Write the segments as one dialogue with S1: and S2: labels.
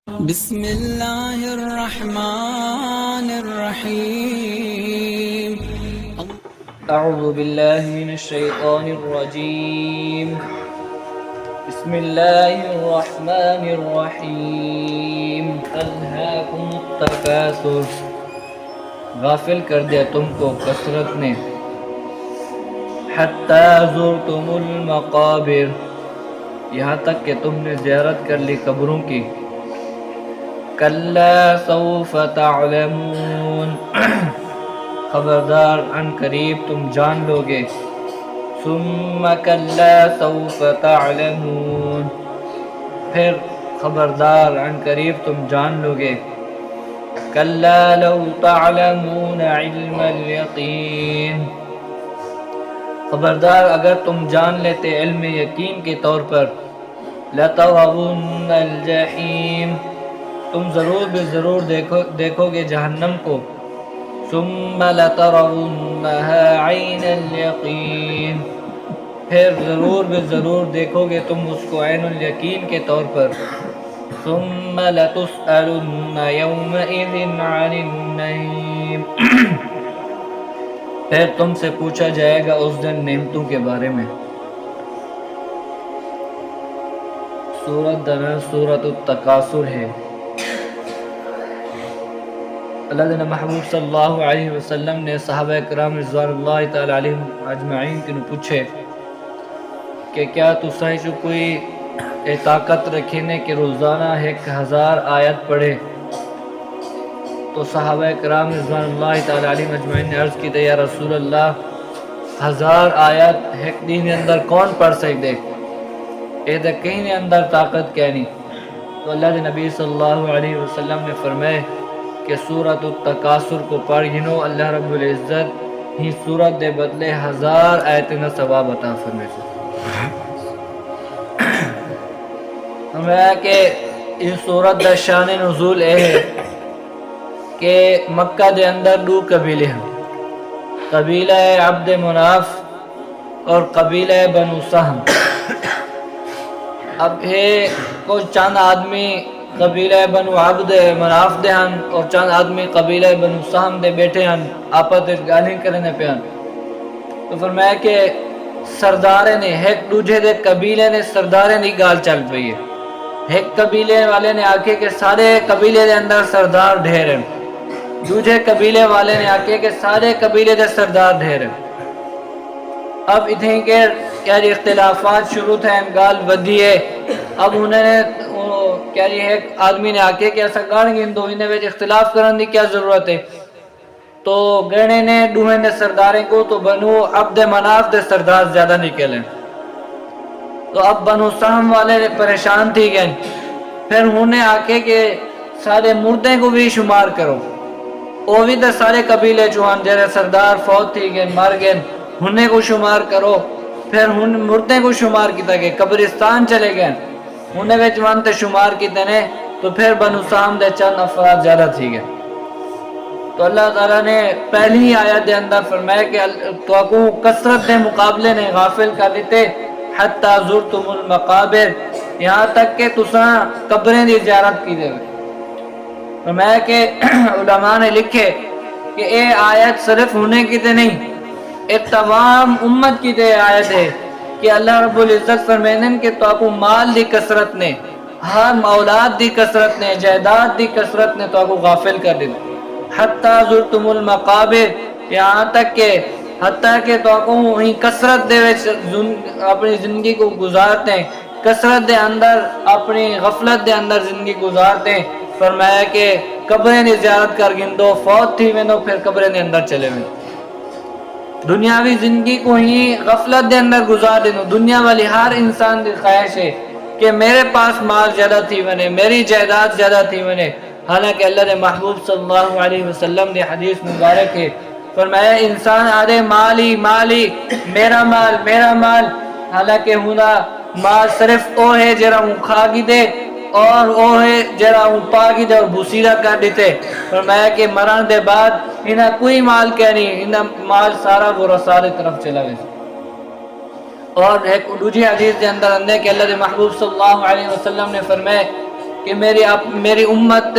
S1: بسم اللہ الرحمن الرحیم
S2: اعوذ باللہ من الشیطان الرجیم بسم اللہ الرحمن الرحیم الہاکم التکاثر غافل کر دیا تم کو کثرت نے حتی زرتم المقابر یہاں تک کہ تم نے زیارت کر لی قبروں کی کلا سوف تعلمون خبردار ان قریب تم جان لو گے ثم کلا سوف تعلمون پھر خبردار ان قریب تم جان لو گے کلا لو تعلمون علم الیقین خبردار اگر تم جان لیتے علم یقین کے طور پر لترون الجحیم تم ضرور بے ضرور دیکھو گے جہنم کو ثم لترونها عین الیقین پھر ضرور بے ضرور دیکھو گے تم اس کو عین الیقین کے طور پر ثم لتسألن یومئذ عن النعیم پھر تم سے پوچھا جائے گا اس دن نعمتوں کے بارے میں۔ سورۃ درر سورۃ التکاثر ہے۔ اللہ محبوب صلی اللہ علیہ وسلم نے صحابہ کرام رضوان اللہ تعالی علیہم اجمعین کنو پوچھے کہ کیا تساں جو کوئی طاقت رکھینے کہ روزانہ 1000 آیت پڑھے؟ تو صحابہ کرام رضوان اللہ تعالی علیہم اجمعین نے عرض کی تھی یا رسول اللہ 1000 آیت ایک دن اندر کون پڑھ سکتے؟ اے دے کہیں نے اندر طاقت کہنی؟ تو اللہ کے نبی صلی اللہ علیہ وسلم نے فرمائے کہ سورۃ التکاثر کو پڑھ گنو اللہ رب العزت ہی سورت دے بدلے 1000 آیتیں ثواب عطا فرمائے۔ فرمایا کہ اس سورت دا شان نزول اے ہے کہ مکہ دے اندر 2 قبیلے ہیں، قبیلہ عبد مناف اور قبیلہ بنو سہم۔ اب ہے کچھ چند آدمی قبیلہ بنو عبد مناف دے ہن اور چند آدمی قبیلہ بنو سہم دے بیٹھے ہن، آپس گالیں کرنے پہ ہن۔ تو فرمایا کہ سردارے نے ایک دوجے دے قبیلے نے سردارے دی گال چل پئی ہے۔ ایک قبیلے والے نے آکے کہ سارے قبیلے دے اندر سردار ڈھیر ہیں، دوجے قبیلے والے نے آکے کہ سارے قبیلے دے سردار ڈھیر ہیں۔ اب اتنے کے کیا جی اختلافات شروع تھے، گال ودھی ہے۔ اب انہوں نے کیا جی ایک آدمی نے آکے کہ ایسا گاڑ گن دو انہیں ویچ اختلاف کرنے دی کیا ضرورت ہے؟ تو گھنے نے دوہے نے سرداریں کو تو بنو عبد مناف دے سردار زیادہ نکلیں، تو اب بنو سہم والے پریشان تھی گئے۔ پھر انہوں نے آکے کہ سارے مردے کو بھی شمار کرو، وہ بھی تو سارے قبیلے چوہان جیرے سردار فوت تھی گئے مر گئے، انہیں کو شمار کرو۔ پھر مردے کو شمار کیتا گئے، قبرستان چلے گئے، انہیں ویچ وانتے شمار کیتے نے، تو پھر بنو سہم دے چند افراد زیادہ تھی گئے۔ تو اللہ تعالیٰ نے پہلی آیت دے اندر فرمایا کہ تو اکو کثرت دے مقابلے نے غافل کر دیتے حتی زرتم المقابر، یہاں تک کہ تساں قبریں دی زیارت کی دے۔ فرمایا کہ علماء نے لکھے کہ اے آیت صرف ہونے کی تے نہیں، ایک تمام امت کی تے آیت ہے کہ اللہ رب العزت فرمائیں کہ تو اکو مال دی کثرت نے، ہر اولاد دی کثرت نے، جائیداد دی کثرت نے تو اکو غافل کر دی۔ حتی زرتم المقابر، یہاں تک کہ حتیٰ کہ تو اکو ہی کثرت دے اپنی زندگی کو گزارتے ہیں، کثرت دے اندر اپنی غفلت دے اندر زندگی گزارتے ہیں۔ فرمایا کہ قبریں دی زیارت کر گندو، فوت تھی ویندو پھر قبریں دے اندر چلے ویندو۔ دنیاوی زندگی کو ہی غفلت دے اندر گزار دینو۔ دنیا والی ہر انسان دی خواہش ہے کہ میرے پاس مال زیادہ تھی ونے، میری جائیداد زیادہ تھی ونے، حالانکہ اللہ نے محبوب صلی اللہ علیہ وسلم نے حدیث مبارک ہے فرمایا انسان آدھے مالی مالی میرا مال میرا مال، حالانکہ ہونا مال صرف او ہے جرا ہوں کھا گی دے اور او ہے جرا ہوں پا گی دے اور بوسیرہ کر دیتے۔ فرمایا کہ مران دے بعد انہاں کوئی مال کہہ نہیں، انہاں مال سارا وہ رسالے طرف چلا گئے۔ اور ایک دوسری حدیث کے اندر کہ اللہ کے محبوب صلی اللہ علیہ وسلم نے فرمایا کہ میری امت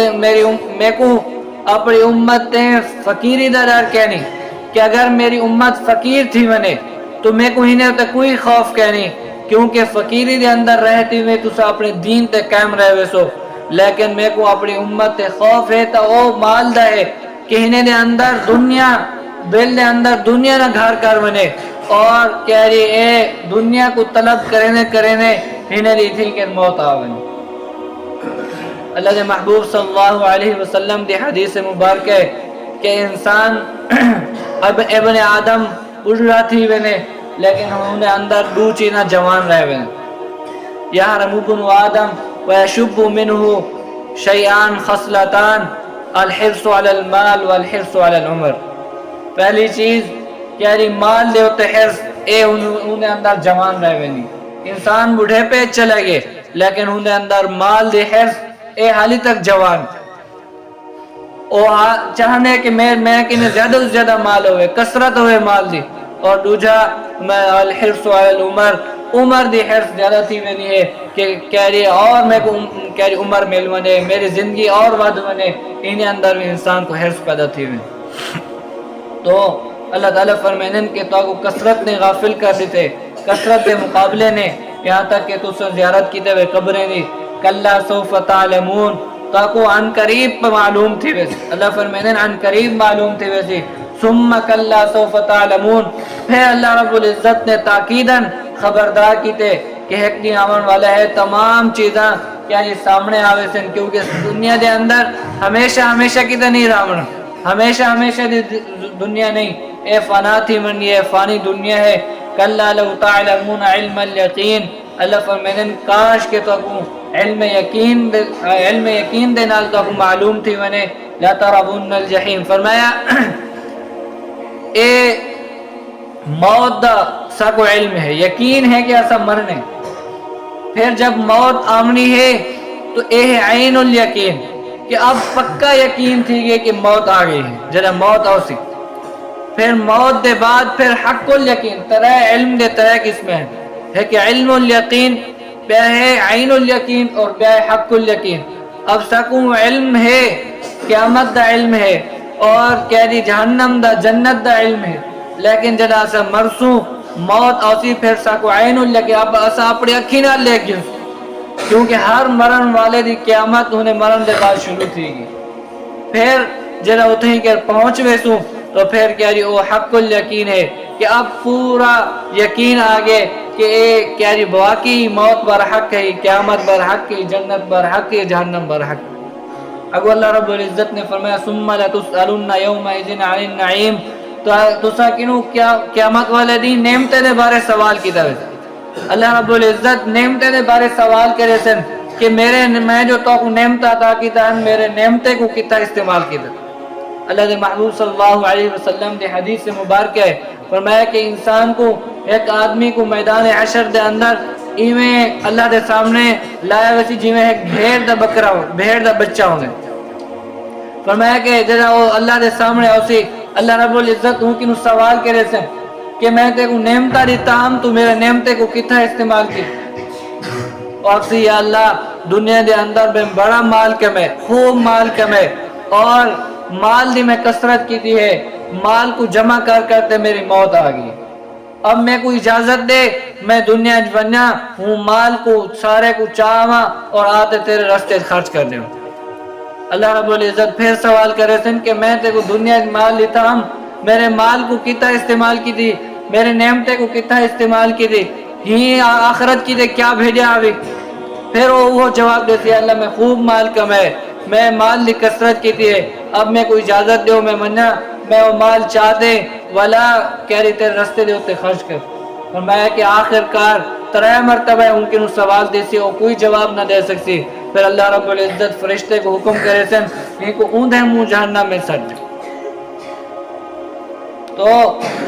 S2: میں کو اپنی امت فقیری دا ڈر کہنی کہ اگر میری امت فقیر تھی ونے تو میں کو ہی نہیں کوئی خوف کہنی، کیونکہ فقیری دے اندر رہتی ہوئے تو اپنے دین تے قائم رہے ویسو، لیکن میں کو اپنی امت تے خوف ہے تو وہ مال دا ہے کہ انہیں دے اندر دنیا دل دے اندر دنیا نہ گھر کر ونے اور کہہ رہی اے دنیا کو طلب کرنے انہیں دی تھی کہ موت آونے۔ اللہ دے محبوب صلی اللہ علیہ وسلم دی حدیث مبارک ہے کہ انسان اب ابن آدم اجڑا تھی ونے لیکن انہیں اندر دو چیزاں جوان رہے ونے، یحرم ابن آدم ویشب منہ شیئان خصلتان الحرص علی المال والحرص علی العمر۔ پہلی چیز کیا رہی مال دے ہوتے حرص اے انہیں اندر جوان رہے ونے، انسان بڑھے پہ چلے گئے لیکن انہیں اندر مال دے حرص اے حالی تک جوان، او چاہنے کہ میں کنہیں زیادہ سے زیادہ مال ہوئے، کثرت ہوئے مال دی، اور دوجہ الحرص علی العمر، عمر دی حرص زیادہ تھی میں نہیں ہے کہ کہہ رہی اور میں کو کہہ رہی عمر مل ونے میری زندگی اور ود ونے، انہیں اندر بھی انسان کو حرص پیدا تھی میں۔ تو اللہ تعالیٰ فرمائیں کہ تو کو کثرت نے غافل کر دیتے، کثرت کے مقابلے نے یہاں تک کہ تو سے زیارت کیتے ہوئے قبریں دی، کلا سوف تعلمون تو کو عن قریب معلوم تھی ویسے، اللہ فرمائیں عن قریب معلوم تھی ویسے، ثم کلا سوف تعلمون، پھر اللہ رب العزت نے تاکیداً خبردار کیتے کہ ایک دن آون والا ہے تمام چیزاں کیا یہ سامنے آوے سن، کیونکہ دنیا دے اندر ہمیشہ کی تو نہیں رامنا، ہمیشہ دی دنیا نہیں، اے فنا تھی من یہ فانی دنیا ہے، کلا لو تعلمون علم الیقین، اللہ فرمائن کاش کہ تو علم یقین دے نال تو معلوم تھی ونے لا ترون الجحیم، فرمایا اے موت دا سا کو علم ہے، یقین ہے کہ ایسا مرنے، پھر جب موت آمنی ہے تو اے ہے عین الیقین کہ اب پکا یقین تھی گئے کہ موت آ گئی ہے، جب موت آو سی، پھر موت دے بعد پھر حق الیقین، طرح علم دے طرح کس میں ہے کہ علم الیقین بیا ہے عین الیقین اور بیا ہے حق الیقین، اب سکوں علم ہے قیامت دا علم ہے اور کہہ دی جہنم دا جنت دا علم ہے، لیکن جب ایسا مرسوں موت آسی پھر سکو عین الیقین، اب ایسا اپنی اکھی نہ لے گی، کیونکہ ہر مرن والے دی قیامت انہیں مرن دے بعد شروع تھی گی، پھر جب اتہیں کہ پہنچ ویسوں تو پھر کہہ رہی وہ حق الیقین ہے کہ اب پورا یقین آگے کہ اے کہہ رہی واقعی موت برحق ہے، قیامت برحق ہے، جنت برحق ہے، جہنم برحق ہے۔ اگو اللہ رب العزت نے فرمایا ثم لتسألن یومئذ عن النعیم، تو ساکنو قیامت والے دن نعمتیں دے بارے سوال کی طرح اللہ رب العزت نعمتیں دے بارے سوال کرے سن کہ میں جو تو نعمت عطا کیتا ہے میرے نعمتیں کو کتا استعمال کیتا۔ اللہ دے محبوب صلی اللہ علیہ وسلم دے حدیث سے مبارک ہے، فرمایا کہ انسان کو ایک آدمی کو میدان حشر دے اندر ایویں اللہ دے سامنے لایا ویسی جیویں ایک بھیڑ دا بچہ ہونے، فرمایا کہ جب وہ اللہ دے سامنے اسی اللہ رب العزت ہوں کنو سوال کرے سے کہ میں تے کو نعمتہ دیتا ہم تو میرے نعمتے کو کتنا استعمال کی، اور اکسی یا اللہ دنیا دے اندر میں بڑا مال کمے، خوب مال کمے، اور مال دی میں کثرت کی دی ہے، مال کو جمع کرتے میری موت آگئی، اب میں کو اجازت دے میں دنیا جوانیا ہوں مال کو سارے کو چاہاں اور آتے تیرے رستے خرچ کر دیں۔ اللہ رب العزت پھر سوال کرے سن کہ میں تے کو دنیا مال لیتا ہم میرے مال کو کتا استعمال کی دی، میرے نعمتے کو کتا استعمال کی دی، ہی آخرت کی دے کیا بھیجا آوی، پھر وہ جواب دیتی ہے اللہ میں خوب مال کمائے، میں مال لی کثرت کی دی ہے، اب میں کوئی اجازت دیو میں منع میں وہ مال چاہ دے ولا کہہ رہی تیرے رستے دے ہوتے خرچ کر، فرمایا کہ آخر کار ترائے مرتبہ ان کے سوال دیسی اور کوئی جواب نہ دے سکتی، پھر اللہ رب العزت فرشتے کو حکم کرے سن ان کو اوندھے منہ جہنم میں سٹ دے۔ تو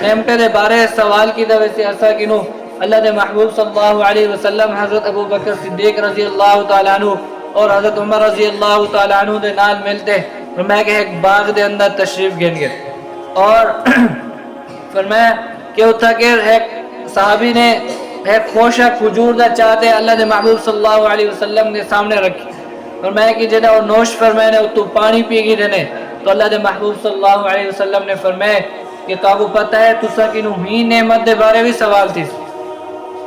S2: نعمتیں دے بارے سوال کی دے سے ایسا کنو اللہ دے محبوب صلی اللہ علیہ وسلم حضرت ابو بکر صدیق رضی اللہ تعالیٰ عنہ اور حضرت عمر رضی اللہ تعالیٰ عنہ دے نال ملتے، فرمایا کہ ایک باغ دے اندر تشریف گن گئے اور فرمایا کہ اتھا کہ ایک صحابی نے ایک خوشہ کھجور دا چاہتے اللہ دے محبوب صلی اللہ علیہ وسلم نے سامنے رکھی، فرمایا کہ جڑا وہ نوش فرمائے نے تو پانی پی گی دینے تو اللہ دے محبوب صلی اللہ علیہ وسلم نے فرمایا کہ تو پتہ ہے تسا کنو ہی نعمت دے بارے بھی سوال تھی.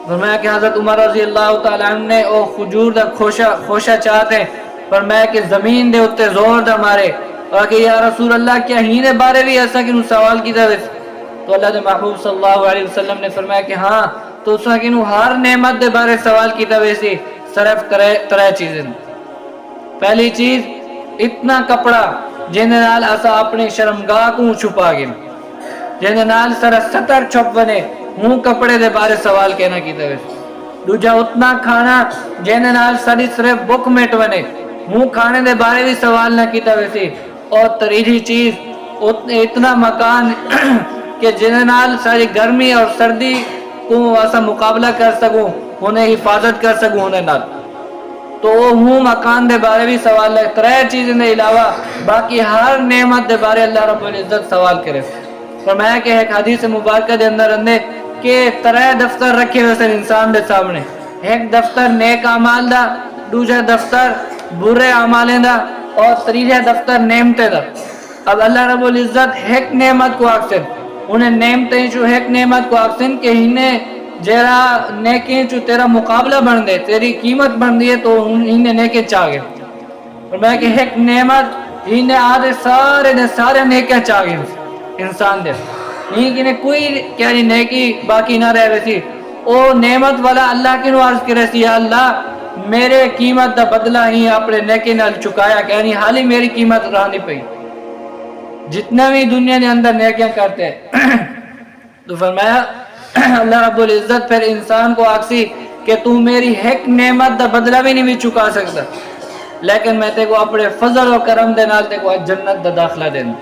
S2: فرمایا کہ حضرت عمر رضی اللہ تعالیٰ عنہ نے او کھجور دا خوشہ چاہتے فرمایا کہ زمین دے اتے زور دا مارے اور کہ یا رسول اللہ کیا ہی نے بارے بھی ایسا کنو سوال کی دا ویسے. تو اللہ دے محبوب صلی اللہ علیہ وسلم نے فرمایا کہ ہاں تو اسا کنو ہر نعمت دے بارے سوال کی دا ویسے صرف ترے چیزیں. پہلی چیز اتنا کپڑا جن نال اسا اپنی شرمگاہ کو چھپا گئے جن نال سر ستر چھپ بنے ہوں کپڑے دے بارے سوال کہنا کی دے. دوجا اتنا کھانا جن نال ساری صرف بک مٹ بنے ہوں کھانے دے بارے بھی سوال نہ کیتا ویسی. اور تیسری چیز اتنا مکان کہ جن نال ساری گرمی اور سردی کو ایسا مقابلہ کر سکوں انہیں حفاظت کر سکوں انہیں نال تو ہوں مکان دے بارے بھی سوال ہے. ترے چیزیں دے علاوہ باقی ہر نعمت دے بارے اللہ رب العزت سوال کرے. فرمایا کہ ایک حدیث مبارکہ دے اندر کہ ترے دفتر رکھے ہوئے سن انسان دے سامنے. ایک دفتر نیک اعمال دا, دوسرا دفتر برے اعمال دا اور تیسرا دفتر نعمتیں دا. اب اللہ رب العزت ایک نعمت کو آکسن انہیں نعمتیں جو ایک نعمت کو آکسن کہ انہیں جیرا نیکیں جو تیرا مقابلہ بن دے تیری قیمت بن دیے تو انہیں نیکیں چاہ گئے. فرمایا کہ ایک نعمت انہیں آدھے سارے نیکیں چاہ گئے انسان دے انہیں کوئی کہنی نیکی باقی نہ رہ ویسی. او نعمت والا اللہ کی نو عرض کرے سی یا اللہ میرے قیمت دا بدلہ ہی اپنے نیکی نال چکایا کہنی حالی میری قیمت رہا نہیں پئی جتنا بھی دنیا نے اندر نیکیاں کرتے تو فرمایا اللہ رب العزت پھر انسان کو آکسی کہ تو میری ایک نعمت دا بدلہ بھی نہیں بھی چکا سکتا لیکن میں تے کو اپنے فضل و کرم دے نال تے کو جنت دا داخلہ دینا.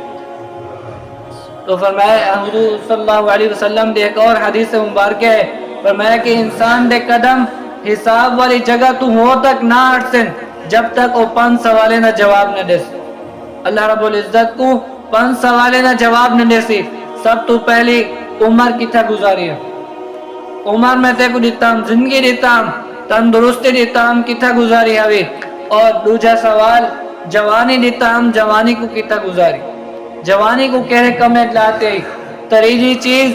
S2: تو فرمایا حضور صلی اللہ علیہ وسلم دے ایک اور حدیث مبارکہ ہے فرمایا کہ انسان دے قدم حساب والی جگہ تو ہو تک نہ ہٹ سن جب تک وہ 5 سوالے نہ جواب نہ دے. اللہ رب العزت کو 5 سوالے نہ جواب نہ دے سی. سب تو پہلی عمر کتھا گزاری ہے عمر میں تے کو دیتا ہم زندگی دیتا ہم تندرستی دیتا ہم کتھا گزاری ہوئی. اور دوسرا سوال جوانی دیتا ہم جوانی کو کتھا گزاری جوانی کو کہے کمیں لاتے. تیسری چیز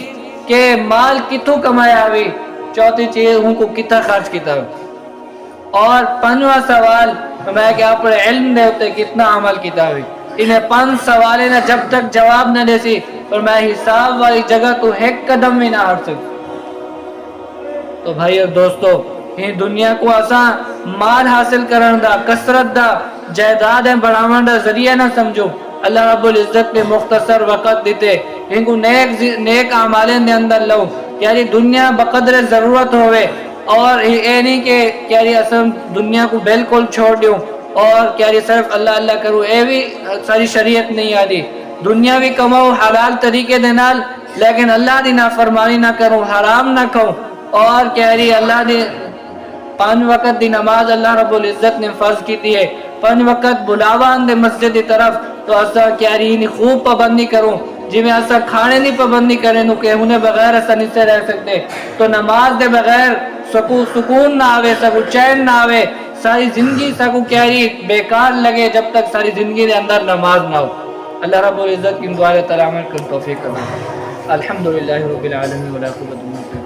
S2: کہ مال کتوں کمایا ہوئی. چوتھی چیز ان کو کتنا خرچ کیتا ہوئی. اور 5واں سوال میں کہ آپ علم دے ہوتے کتنا عمل کیتا ہوئی. انہیں 5 سوالیں نہ جب تک جواب نہ دے سی اور میں حساب والی جگہ تو ایک قدم بھی نہ ہٹ سکتا. تو بھائی اور دوستو یہ دنیا کو آسان مال حاصل کرن دا کثرت دا جائیداد بڑھاون دا ذریعہ نہ سمجھو. اللہ رب العزت نے مختصر وقت دیتے ان کو نیک اعمالیں دے اندر لو یعنی دنیا بقدر ضرورت ہوئے اور یہ نہیں کہ کیاری اصل دنیا کو بالکل چھوڑ دیوں اور کیاری صرف اللہ اللہ کرو اے بھی ساری شریعت نہیں آدھی. دنیا بھی کماؤ حلال طریقے دے نال لیکن اللہ دی نافرمانی نہ کرو حرام نہ کھاؤ اور کیاری اللہ دی 5 وقت دی نماز اللہ رب العزت نے فرض کی دی ہے. 5 وقت بلاوان دے مسجد دی طرف تو ایسا کیاری نہیں خوب پابندی کروں جی میں ایسا کھانے نہیں پابندی کریں نو کہ انہیں بغیر ایسا نہیں سے رہ سکتے. تو نماز دے بغیر سکون نہ آوے سکو چین نہ آوے ساری زندگی سکو کیاری بیکار لگے جب تک ساری زندگی دے اندر نماز نہ ہو. اللہ رب العزت کی دعا تعالی عمل کر توفیق کرنا. الحمدللہ رب العالمین ولا قوت الا باللہ.